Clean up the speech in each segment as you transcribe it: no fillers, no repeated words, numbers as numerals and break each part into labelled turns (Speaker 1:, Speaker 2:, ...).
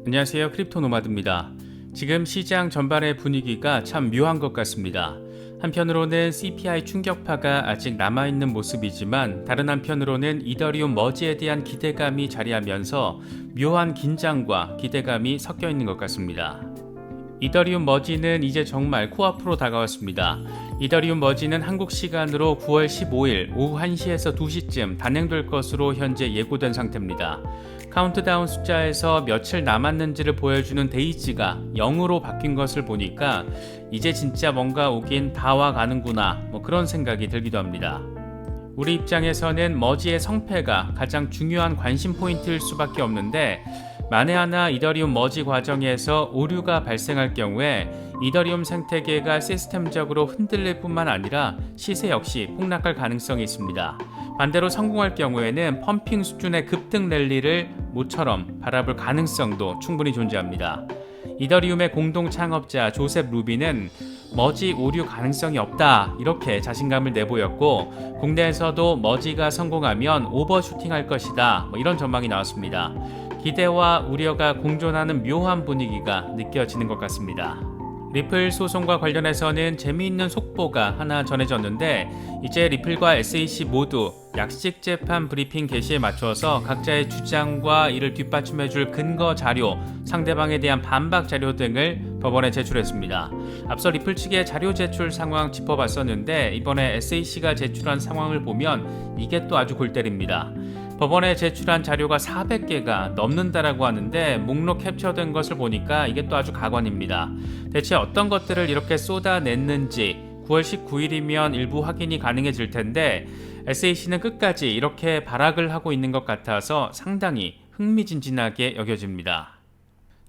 Speaker 1: 안녕하세요. 크립토노마드입니다. 지금 시장 전반의 분위기가 참 묘한 것 같습니다. 한편으로는 CPI 충격파가 아직 남아있는 모습이지만 다른 한편으로는 이더리움 머지에 대한 기대감이 자리하면서 묘한 긴장과 기대감이 섞여 있는 것 같습니다. 이더리움 머지는 이제 정말 코앞으로 다가왔습니다. 이더리움 머지는 한국 시간으로 9월 15일 오후 1시에서 2시쯤 단행될 것으로 현재 예고된 상태입니다. 카운트다운 숫자에서 며칠 남았는지를 보여주는 데이지가 0으로 바뀐 것을 보니까 이제 진짜 뭔가 오긴 다 와가는구나 그런 생각이 들기도 합니다. 우리 입장에서는 머지의 성패가 가장 중요한 관심 포인트일 수밖에 없는데 만에 하나 이더리움 머지 과정에서 오류가 발생할 경우에 이더리움 생태계가 시스템적으로 흔들릴 뿐만 아니라 시세 역시 폭락할 가능성이 있습니다. 반대로 성공할 경우에는 펌핑 수준의 급등 랠리를 모처럼 바라볼 가능성도 충분히 존재합니다. 이더리움의 공동 창업자 조셉 루비는 머지 오류 가능성이 없다 이렇게 자신감을 내보였고 국내에서도 머지가 성공하면 오버슈팅할 것이다 이런 전망이 나왔습니다. 기대와 우려가 공존하는 묘한 분위기가 느껴지는 것 같습니다. 리플 소송과 관련해서는 재미있는 속보가 하나 전해졌는데 이제 리플과 SEC 모두 약식 재판 브리핑 개시에 맞춰서 각자의 주장과 이를 뒷받침해줄 근거 자료, 상대방에 대한 반박 자료 등을 법원에 제출했습니다. 앞서 리플 측의 자료 제출 상황 짚어봤었는데 이번에 SEC가 제출한 상황을 보면 이게 또 아주 골 때립니다. 법원에 제출한 자료가 400개가 넘는다라고 하는데 목록 캡처된 것을 보니까 이게 또 아주 가관입니다. 대체 어떤 것들을 이렇게 쏟아냈는지 9월 19일이면 일부 확인이 가능해질 텐데 SAC는 끝까지 이렇게 발악을 하고 있는 것 같아서 상당히 흥미진진하게 여겨집니다.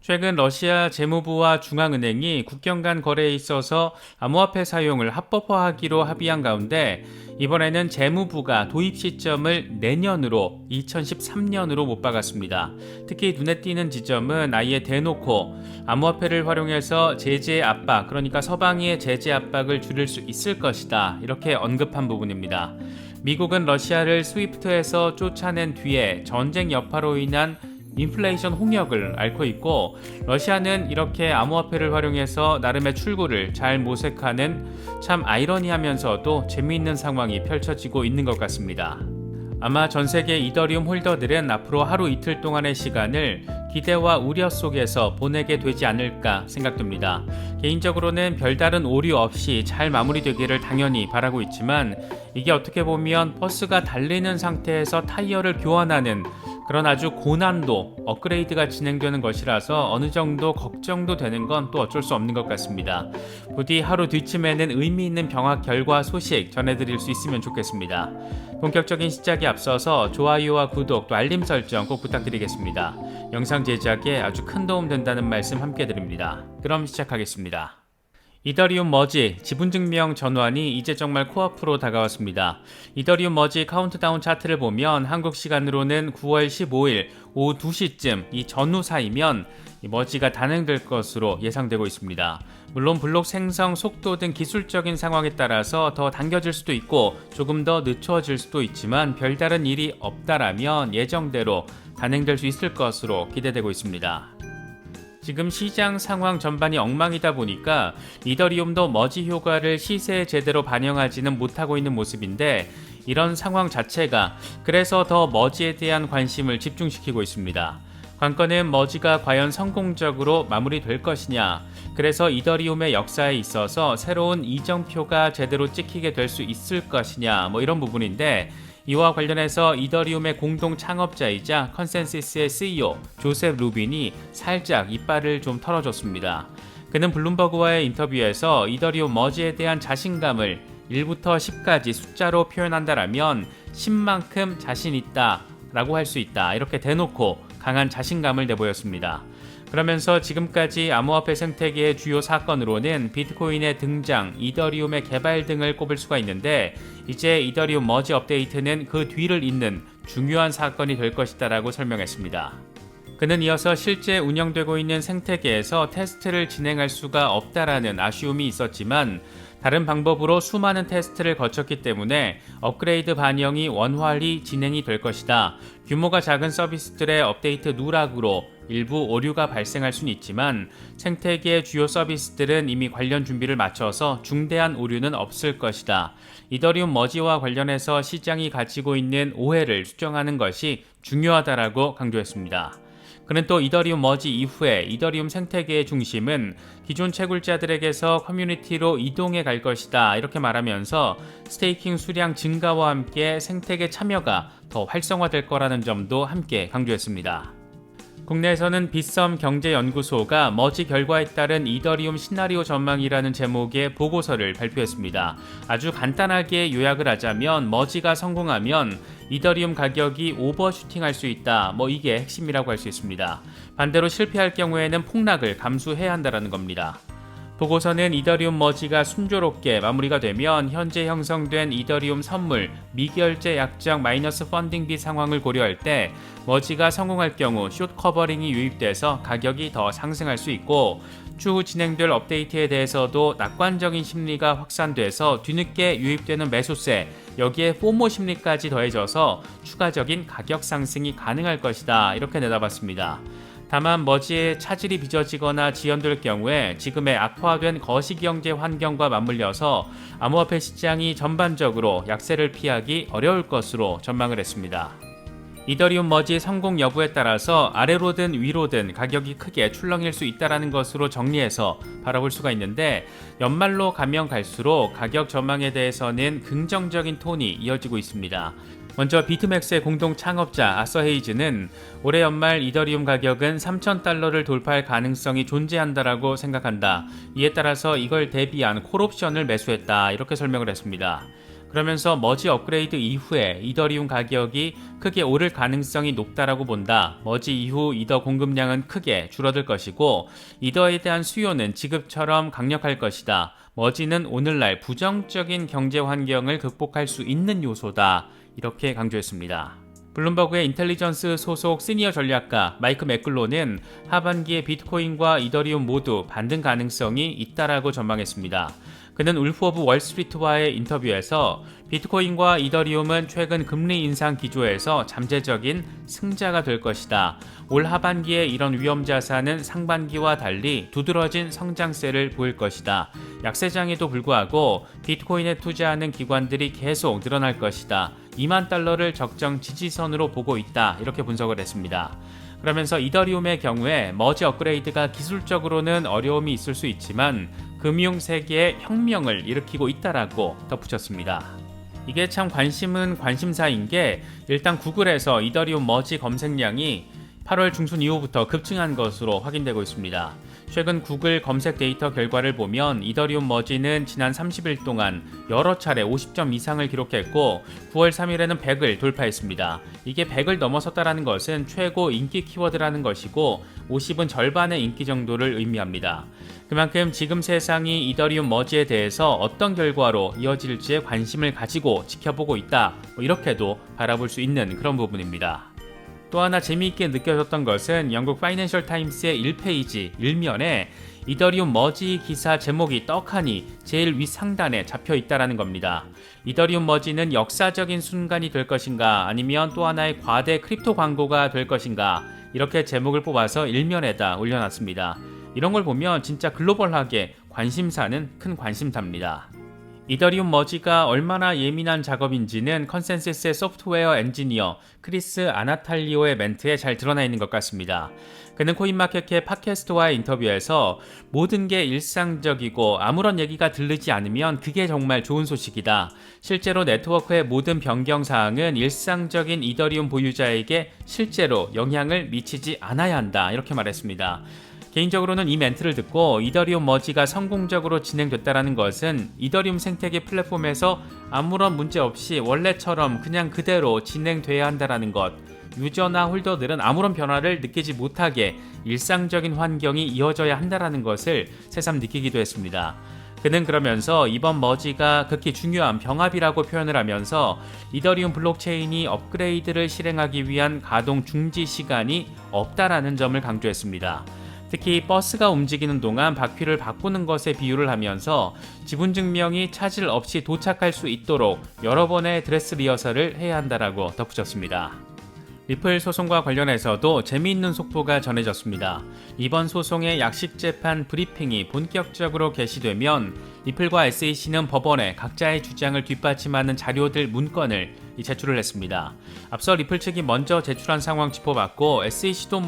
Speaker 1: 최근 러시아 재무부와 중앙은행이 국경 간 거래에 있어서 암호화폐 사용을 합법화하기로 합의한 가운데 이번에는 재무부가 도입 시점을 내년으로 2013년으로 못 박았습니다. 특히 눈에 띄는 지점은 아예 대놓고 암호화폐를 활용해서 제재 압박, 그러니까 서방의 제재 압박을 줄일 수 있을 것이다 이렇게 언급한 부분입니다. 미국은 러시아를 스위프트에서 쫓아낸 뒤에 전쟁 여파로 인한 인플레이션 홍역을 앓고 있고 러시아는 이렇게 암호화폐를 활용해서 나름의 출구를 잘 모색하는 참 아이러니하면서도 재미있는 상황이 펼쳐지고 있는 것 같습니다. 아마 전 세계 이더리움 홀더들은 앞으로 하루 이틀 동안의 시간을 기대와 우려 속에서 보내게 되지 않을까 생각됩니다. 개인적으로는 별다른 오류 없이 잘 마무리되기를 당연히 바라고 있지만 이게 어떻게 보면 버스가 달리는 상태에서 타이어를 교환하는 그런 아주 고난도 업그레이드가 진행되는 것이라서 어느 정도 걱정도 되는 건 또 어쩔 수 없는 것 같습니다. 부디 하루 뒤쯤에는 의미 있는 병합 결과 소식 전해드릴 수 있으면 좋겠습니다. 본격적인 시작에 앞서서 좋아요와 구독 또 알림 설정 꼭 부탁드리겠습니다. 영상 제작에 아주 큰 도움 된다는 말씀 함께 드립니다. 그럼 시작하겠습니다. 이더리움 머지 지분증명 전환이 이제 정말 코앞으로 다가왔습니다. 이더리움 머지 카운트다운 차트를 보면 한국 시간으로는 9월 15일 오후 2시쯤 이 전후 사이면 이 머지가 단행될 것으로 예상되고 있습니다. 물론 블록 생성 속도 등 기술적인 상황에 따라서 더 당겨질 수도 있고 조금 더 늦춰질 수도 있지만 별다른 일이 없다라면 예정대로 단행될 수 있을 것으로 기대되고 있습니다. 지금 시장 상황 전반이 엉망이다 보니까 이더리움도 머지 효과를 시세에 제대로 반영하지는 못하고 있는 모습인데 이런 상황 자체가 그래서 더 머지에 대한 관심을 집중시키고 있습니다. 관건은 머지가 과연 성공적으로 마무리될 것이냐, 그래서 이더리움의 역사에 있어서 새로운 이정표가 제대로 찍히게 될 수 있을 것이냐 이런 부분인데 이와 관련해서 이더리움의 공동 창업자이자 컨센시스의 CEO 조셉 루빈이 살짝 이빨을 좀 털어줬습니다. 그는 블룸버그와의 인터뷰에서 이더리움 머지에 대한 자신감을 1부터 10까지 숫자로 표현한다라면 10만큼 자신 있다 라고 할 수 있다 이렇게 대놓고 강한 자신감을 내보였습니다. 그러면서 지금까지 암호화폐 생태계의 주요 사건으로는 비트코인의 등장, 이더리움의 개발 등을 꼽을 수가 있는데 이제 이더리움 머지 업데이트는 그 뒤를 잇는 중요한 사건이 될 것이다 라고 설명했습니다. 그는 이어서 실제 운영되고 있는 생태계에서 테스트를 진행할 수가 없다라는 아쉬움이 있었지만 다른 방법으로 수많은 테스트를 거쳤기 때문에 업그레이드 반영이 원활히 진행이 될 것이다. 규모가 작은 서비스들의 업데이트 누락으로 일부 오류가 발생할 수는 있지만 생태계의 주요 서비스들은 이미 관련 준비를 마쳐서 중대한 오류는 없을 것이다. 이더리움 머지와 관련해서 시장이 가지고 있는 오해를 수정하는 것이 중요하다라고 강조했습니다. 그는 또 이더리움 머지 이후에 이더리움 생태계의 중심은 기존 채굴자들에게서 커뮤니티로 이동해 갈 것이다 이렇게 말하면서 스테이킹 수량 증가와 함께 생태계 참여가 더 활성화될 거라는 점도 함께 강조했습니다. 국내에서는 빗썸 경제연구소가 머지 결과에 따른 이더리움 시나리오 전망이라는 제목의 보고서를 발표했습니다. 아주 간단하게 요약을 하자면 머지가 성공하면 이더리움 가격이 오버슈팅할 수 있다. 이게 핵심이라고 할 수 있습니다. 반대로 실패할 경우에는 폭락을 감수해야 한다는 겁니다. 보고서는 이더리움 머지가 순조롭게 마무리가 되면 현재 형성된 이더리움 선물 미결제 약정 마이너스 펀딩비 상황을 고려할 때 머지가 성공할 경우 숏 커버링이 유입돼서 가격이 더 상승할 수 있고 추후 진행될 업데이트에 대해서도 낙관적인 심리가 확산돼서 뒤늦게 유입되는 매수세 여기에 포모 심리까지 더해져서 추가적인 가격 상승이 가능할 것이다 이렇게 내다봤습니다. 다만 머지의 차질이 빚어지거나 지연될 경우에 지금의 악화된 거시경제 환경과 맞물려서 암호화폐 시장이 전반적으로 약세를 피하기 어려울 것으로 전망을 했습니다. 이더리움 머지 성공 여부에 따라서 아래로든 위로든 가격이 크게 출렁일 수 있다는 것으로 정리해서 바라볼 수가 있는데 연말로 가면 갈수록 가격 전망에 대해서는 긍정적인 톤이 이어지고 있습니다. 먼저 비트맥스의 공동 창업자 아서 헤이즈는 올해 연말 이더리움 가격은 3,000달러를 돌파할 가능성이 존재한다라고 생각한다. 이에 따라서 이걸 대비한 콜옵션을 매수했다. 이렇게 설명을 했습니다. 그러면서 머지 업그레이드 이후에 이더리움 가격이 크게 오를 가능성이 높다라고 본다. 머지 이후 이더 공급량은 크게 줄어들 것이고 이더에 대한 수요는 지금처럼 강력할 것이다. 머지는 오늘날 부정적인 경제 환경을 극복할 수 있는 요소다. 이렇게 강조했습니다. 블룸버그의 인텔리전스 소속 시니어 전략가 마이크 맥글로는 하반기에 비트코인과 이더리움 모두 반등 가능성이 있다라고 전망했습니다. 그는 울프 오브 월스트리트와의 인터뷰에서 비트코인과 이더리움은 최근 금리 인상 기조에서 잠재적인 승자가 될 것이다. 올 하반기에 이런 위험 자산은 상반기와 달리 두드러진 성장세를 보일 것이다. 약세장에도 불구하고 비트코인에 투자하는 기관들이 계속 늘어날 것이다. 2만 달러를 적정 지지선으로 보고 있다. 이렇게 분석을 했습니다. 그러면서 이더리움의 경우에 머지 업그레이드가 기술적으로는 어려움이 있을 수 있지만 금융 세계에 혁명을 일으키고 있다라고 덧붙였습니다. 이게 참 관심은 관심사인 게 일단 구글에서 이더리움 머지 검색량이 8월 중순 이후부터 급증한 것으로 확인되고 있습니다. 최근 구글 검색 데이터 결과를 보면 이더리움 머지는 지난 30일 동안 여러 차례 50점 이상을 기록했고 9월 3일에는 100을 돌파했습니다. 이게 100을 넘어섰다는 것은 최고 인기 키워드라는 것이고 50은 절반의 인기 정도를 의미합니다. 그만큼 지금 세상이 이더리움 머지에 대해서 어떤 결과로 이어질지에 관심을 가지고 지켜보고 있다. 이렇게도 바라볼 수 있는 그런 부분입니다. 또 하나 재미있게 느껴졌던 것은 영국 파이낸셜 타임스의 1페이지 1면에 이더리움 머지 기사 제목이 떡하니 제일 윗상단에 잡혀 있다는 겁니다. 이더리움 머지는 역사적인 순간이 될 것인가 아니면 또 하나의 과대 크립토 광고가 될 것인가 이렇게 제목을 뽑아서 1면에다 올려놨습니다. 이런 걸 보면 진짜 글로벌하게 관심사는 큰 관심사입니다. 이더리움 머지가 얼마나 예민한 작업인지는 컨센서스의 소프트웨어 엔지니어 크리스 아나탈리오의 멘트에 잘 드러나 있는 것 같습니다. 그는 코인마켓의 팟캐스트와의 인터뷰에서 모든 게 일상적이고 아무런 얘기가 들리지 않으면 그게 정말 좋은 소식이다. 실제로 네트워크의 모든 변경사항은 일상적인 이더리움 보유자에게 실제로 영향을 미치지 않아야 한다. 이렇게 말했습니다. 개인적으로는 이 멘트를 듣고 이더리움 머지가 성공적으로 진행됐다는 것은 이더리움 생태계 플랫폼에서 아무런 문제 없이 원래처럼 그냥 그대로 진행돼야 한다는 것, 유저나 홀더들은 아무런 변화를 느끼지 못하게 일상적인 환경이 이어져야 한다는 것을 새삼 느끼기도 했습니다. 그는 그러면서 이번 머지가 극히 중요한 병합이라고 표현을 하면서 이더리움 블록체인이 업그레이드를 실행하기 위한 가동 중지 시간이 없다라는 점을 강조했습니다. 특히 버스가 움직이는 동안 바퀴를 바꾸는 것에 비유를 하면서 지분증명이 차질 없이 도착할 수 있도록 여러 번의 드레스 리허설을 해야 한다라고 덧붙였습니다. 리플 소송과 관련해서도 재미있는 속보가 전해졌습니다. 이번 소송의 약식 재판 브리핑이 본격적으로 개시되면 리플과 SEC는 법원에 각자의 주장을 뒷받침하는 자료들 문건을 제출을 했습니다. 앞서 리플 측이 먼저 제출한 상황 짚어봤고 SEC도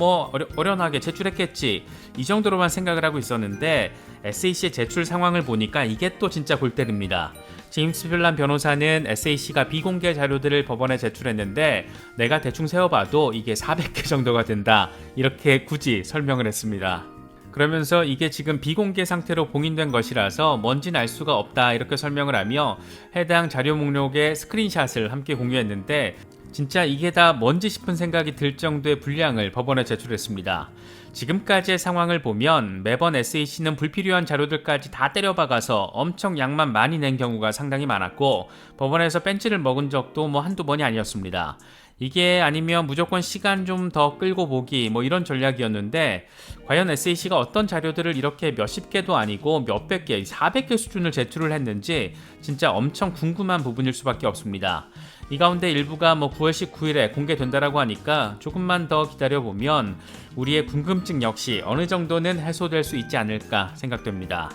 Speaker 1: 어련하게 제출했겠지 이 정도로만 생각을 하고 있었는데 SEC의 제출 상황을 보니까 이게 또 진짜 골 때립니다. 제임스 필란 변호사는 SEC가 비공개 자료들을 법원에 제출했는데 내가 대충 세어봐도 이게 400개 정도가 된다 이렇게 굳이 설명을 했습니다. 그러면서 이게 지금 비공개 상태로 봉인된 것이라서 뭔진 알 수가 없다 이렇게 설명을 하며 해당 자료 목록에 스크린샷을 함께 공유했는데 진짜 이게 다 뭔지 싶은 생각이 들 정도의 분량을 법원에 제출했습니다. 지금까지의 상황을 보면 매번 SEC는 불필요한 자료들까지 다 때려박아서 엄청 양만 많이 낸 경우가 상당히 많았고 법원에서 벤치를 먹은 적도 한두 번이 아니었습니다. 이게 아니면 무조건 시간 좀 더 끌고 보기 이런 전략이었는데 과연 SEC가 어떤 자료들을 이렇게 몇십 개도 아니고 몇백 개, 400개 수준을 제출을 했는지 진짜 엄청 궁금한 부분일 수밖에 없습니다. 이 가운데 일부가 9월 19일에 공개된다라고 하니까 조금만 더 기다려보면 우리의 궁금증 역시 어느 정도는 해소될 수 있지 않을까 생각됩니다.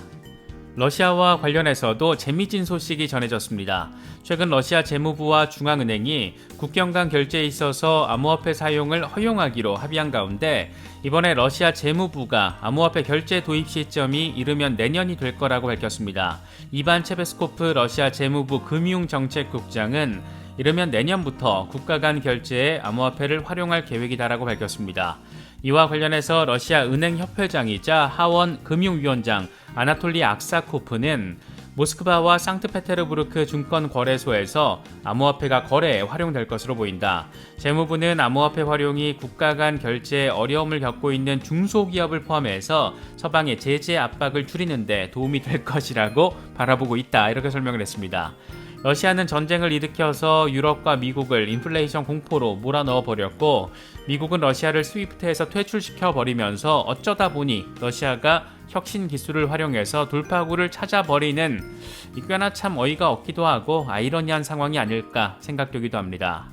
Speaker 1: 러시아와 관련해서도 재미진 소식이 전해졌습니다. 최근 러시아 재무부와 중앙은행이 국경 간 결제에 있어서 암호화폐 사용을 허용하기로 합의한 가운데 이번에 러시아 재무부가 암호화폐 결제 도입 시점이 이르면 내년이 될 거라고 밝혔습니다. 이반 체베스코프 러시아 재무부 금융정책국장은 이르면 내년부터 국가 간 결제에 암호화폐를 활용할 계획이다라고 밝혔습니다. 이와 관련해서 러시아 은행협회장이자 하원 금융위원장 아나톨리 악사코프는 모스크바와 상트페테르부르크 증권거래소에서 암호화폐가 거래에 활용될 것으로 보인다. 재무부는 암호화폐 활용이 국가 간 결제에 어려움을 겪고 있는 중소기업을 포함해서 서방의 제재 압박을 줄이는 데 도움이 될 것이라고 바라보고 있다. 이렇게 설명을 했습니다. 러시아는 전쟁을 일으켜서 유럽과 미국을 인플레이션 공포로 몰아넣어 버렸고 미국은 러시아를 스위프트에서 퇴출시켜 버리면서 어쩌다 보니 러시아가 혁신 기술을 활용해서 돌파구를 찾아버리는 꽤나 참 어이가 없기도 하고 아이러니한 상황이 아닐까 생각되기도 합니다.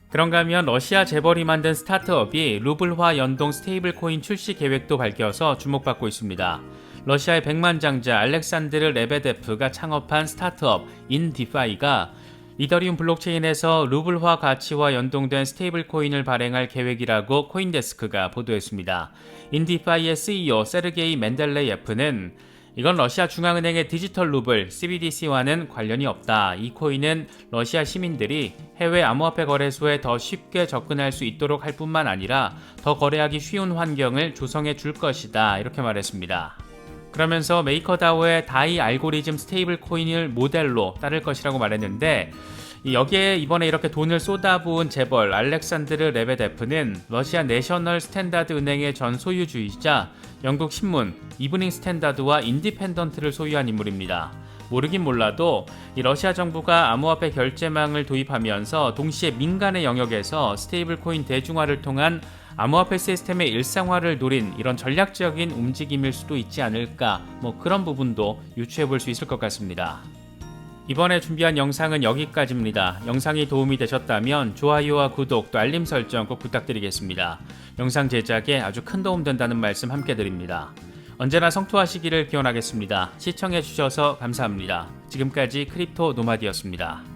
Speaker 1: 그런가 하면 러시아 재벌이 만든 스타트업이 루블화 연동 스테이블 코인 출시 계획도 밝혀서 주목받고 있습니다. 러시아의 백만장자 알렉산드르 레베데프가 창업한 스타트업 인디파이가 이더리움 블록체인에서 루블화 가치와 연동된 스테이블 코인을 발행할 계획이라고 코인데스크가 보도했습니다. 인디파이의 CEO 세르게이 멘델레예프는 이건 러시아 중앙은행의 디지털 루블 CBDC와는 관련이 없다. 이 코인은 러시아 시민들이 해외 암호화폐 거래소에 더 쉽게 접근할 수 있도록 할 뿐만 아니라 더 거래하기 쉬운 환경을 조성해 줄 것이다. 이렇게 말했습니다. 그러면서 메이커다오의 다이 알고리즘 스테이블 코인을 모델로 따를 것이라고 말했는데 여기에 이번에 이렇게 돈을 쏟아부은 재벌 알렉산드르 레베데프는 러시아 내셔널 스탠다드 은행의 전 소유주이자 영국 신문 이브닝 스탠다드와 인디펜던트를 소유한 인물입니다. 모르긴 몰라도 이 러시아 정부가 암호화폐 결제망을 도입하면서 동시에 민간의 영역에서 스테이블 코인 대중화를 통한 암호화폐 시스템의 일상화를 노린 이런 전략적인 움직임일 수도 있지 않을까 그런 부분도 유추해 볼 수 있을 것 같습니다. 이번에 준비한 영상은 여기까지입니다. 영상이 도움이 되셨다면 좋아요와 구독 또 알림 설정 꼭 부탁드리겠습니다. 영상 제작에 아주 큰 도움 된다는 말씀 함께 드립니다. 언제나 성투하시기를 기원하겠습니다. 시청해 주셔서 감사합니다. 지금까지 크립토 노마디였습니다.